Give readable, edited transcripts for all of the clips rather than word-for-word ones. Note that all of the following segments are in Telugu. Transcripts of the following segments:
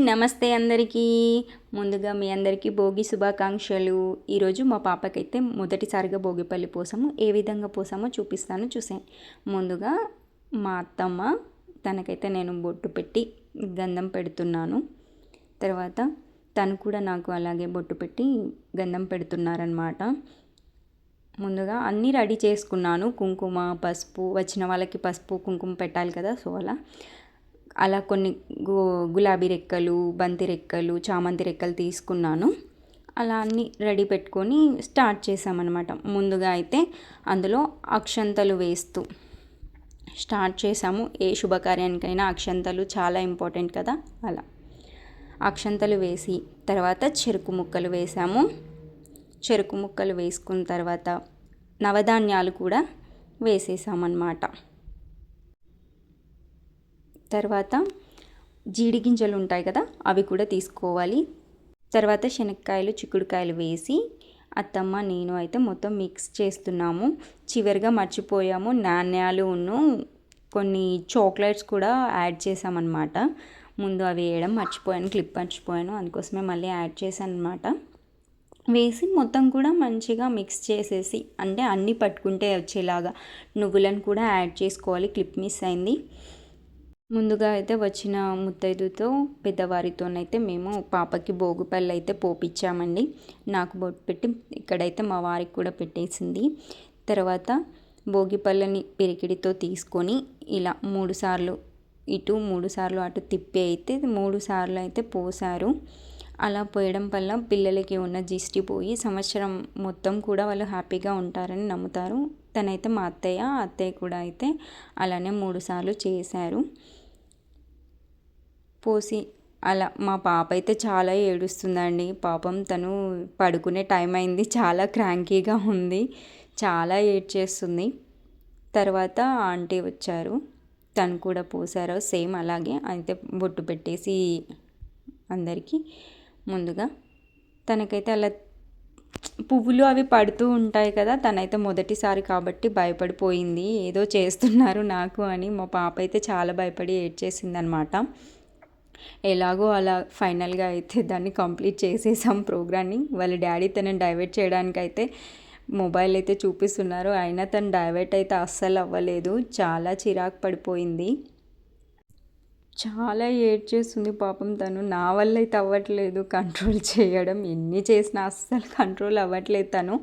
నమస్తే అందరికీ. ముందుగా మీ అందరికీ భోగి శుభాకాంక్షలు. ఈరోజు మా పాపకైతే మొదటిసారిగా భోగిపల్లి పోసాము. ఏ విధంగా పోసామో చూపిస్తాను చూసేయండి. ముందుగా మా అత్తమ్మ తనకైతే నేను బొట్టు పెట్టి గంధం పెడుతున్నాను. తర్వాత తను కూడా నాకు అలాగే బొట్టు పెట్టి గంధం పెడుతున్నారనమాట. ముందుగా అన్నీ రెడీ చేసుకున్నాను. కుంకుమ, పసుపు, వచ్చిన వాళ్ళకి పసుపు కుంకుమ పెట్టాలి కదా, సో అలా కొన్ని గులాబీ రెక్కలు, బంతి రెక్కలు, చామంతి రెక్కలు తీసుకున్నాను. అలా అన్నీ రెడీ పెట్టుకొని స్టార్ట్ చేసామన్నమాట. ముందుగా అయితే అందులో అక్షంతలు వేస్తూ స్టార్ట్ చేసాము. ఏ శుభకార్యానికైనా అక్షంతలు చాలా ఇంపార్టెంట్ కదా. అలా అక్షంతలు వేసి తర్వాత చెరుకు ముక్కలు వేసాము. చెరుకు ముక్కలు వేసుకున్న తర్వాత నవధాన్యాలు కూడా వేసేసామన్నమాట. తర్వాత జీడి గింజలు ఉంటాయి కదా, అవి కూడా తీసుకోవాలి. తర్వాత శనక్కాయలు, చిక్కుడుకాయలు వేసి అత్తమ్మ నేను అయితే మొత్తం మిక్స్ చేస్తున్నాము. చివరిగా మర్చిపోయాము, నాణ్యాలు కొన్ని చాక్లెట్స్ కూడా యాడ్ చేసామన్నమాట. ముందు అవి వేయడం మర్చిపోయాను, క్లిప్ మర్చిపోయాను, అందుకోసమే మళ్ళీ యాడ్ చేశాను అనమాట. వేసి మొత్తం కూడా మంచిగా మిక్స్ చేసేసి, అంటే అన్నీ పట్టుకుంటే వచ్చేలాగా నువ్వులను కూడా యాడ్ చేసుకోవాలి. క్లిప్ మిస్ అయింది. ముందుగా అయితే వచ్చిన ముత్తైదుతో పెద్దవారితోనైతే మేము పాపకి భోగిపళ్ళు అయితే పోపించామండి. నాకు బొట్టు పెట్టి ఇక్కడైతే మా వారికి కూడా పెట్టేసింది. తర్వాత భోగిపళ్ళని పిరికిడితో తీసుకొని ఇలా 3 సార్లు ఇటు 3 సార్లు అటు తిప్పి అయితే 3 సార్లు అయితే పోసారు. అలా పోయడం వల్ల పిల్లలకి ఉన్న దిష్టి పోయి సంవత్సరం మొత్తం కూడా వాళ్ళు హ్యాపీగా ఉంటారని నమ్ముతారు. తనైతే మా అత్తయ్య కూడా అయితే అలానే 3 సార్లు చేశారు. పోసి అలా మా పాప అయితే చాలా ఏడుస్తుందండి. పాపం తను పడుకునే టైం అయింది, చాలా క్రాంకీగా ఉంది, చాలా ఏడ్చేస్తుంది. తర్వాత ఆంటీ వచ్చారు, తను కూడా పోసారు సేమ్ అలాగే. అయితే బొట్టు పెట్టేసి అందరికీ ముందుగా తనకైతే అలా పువ్వులు అవి పడుతూ ఉంటాయి కదా. తనైతే మొదటిసారి కాబట్టి భయపడిపోయింది, ఏదో చేస్తున్నారు నాకు అని. మా పాప అయితే చాలా భయపడి ఏడ్చేసింది అనమాట. ఎలాగో అలా ఫైనల్గా అయితే దాన్ని కంప్లీట్ చేసేసాం ప్రోగ్రామ్ని. వాళ్ళ డాడీ తనని డైవర్ట్ చేయడానికి అయితే మొబైల్ అయితే చూపిస్తున్నారు, అయినా తను డైవర్ట్ అయితే అస్సలు అవ్వలేదు. చాలా చిరాకు పడిపోయింది, చాలా ఏడ్చేస్తుంది పాపం తను. నా వల్ల అయితే అవ్వట్లేదు కంట్రోల్ చేయడం, ఎన్ని చేసినా అస్సలు కంట్రోల్ అవ్వట్లేదు తను.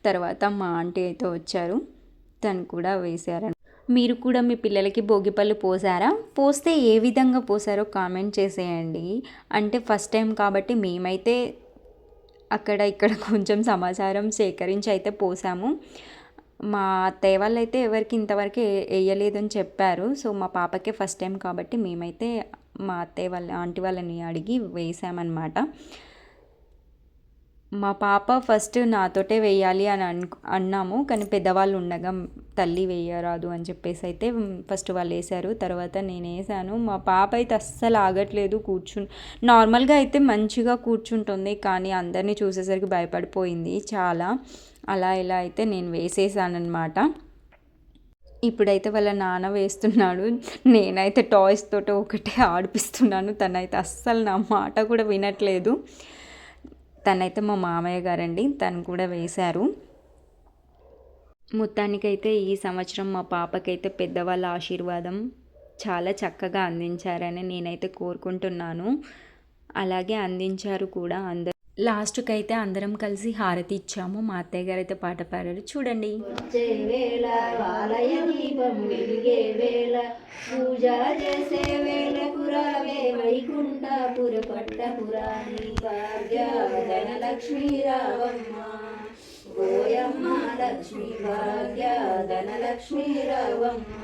తర్వాత మా ఆంటీ అయితే వచ్చారు, తను కూడా వేశారు. మీరు కూడా మీ పిల్లలకి భోగిపళ్ళు పోసారా? పోస్తే ఏ విధంగా పోసారో కామెంట్ చేసేయండి. అంటే ఫస్ట్ టైం కాబట్టి మేమైతే అక్కడ ఇక్కడ కొంచెం సమాచారం సేకరించి అయితే పోసాము. మా అత్తయ్య వాళ్ళు అయితే ఎవరికి ఇంతవరకు వేయలేదని చెప్పారు. సో మా పాపకే ఫస్ట్ టైం కాబట్టి మేమైతే మా అత్తయ్య వాళ్ళ ఆంటీ వాళ్ళని అడిగి వేసామన్నమాట. మా పాప ఫస్ట్ నాతోటే వేయాలి అని అన్నాము, కానీ పెద్దవాళ్ళు ఉండగా తల్లి వేయరాదు అని చెప్పేసి అయితే ఫస్ట్ వాళ్ళు వేశారు. తర్వాత నేను వేసాను. మా పాప అయితే అస్సలు ఆగట్లేదు, నార్మల్గా అయితే మంచిగా కూర్చుంటుంది, కానీ అందరినీ చూసేసరికి భయపడిపోయింది చాలా. అలా ఇలా అయితే నేను వేసేసానమాట. ఇప్పుడైతే వాళ్ళ నాన్న వేస్తున్నాడు, నేనైతే టాయ్స్ తోటి ఒకటే ఆడిపిస్తున్నాను. తనైతే అస్సలు నా మాట కూడా వినట్లేదు. తనైతే మా మామయ్య గారండి, తను కూడా వేశారు. మొత్తానికైతే ఈ సంవత్సరం మా పాపకైతే పెద్దవాళ్ళ ఆశీర్వాదం చాలా చక్కగా అందించారని నేనైతే కోరుకుంటున్నాను. అలాగే అందించారు కూడా అందరు. లాస్ట్కి అయితే అందరం కలిసి హారతి ఇచ్చాము. మా అత్తయ్య గారు అయితే పాట పాడారు, చూడండి. లక్ష్మీ రావమ్మ ఓయమ్మ లక్ష్మీ భాగ్య ధనలక్ష్మీ రావమ్మ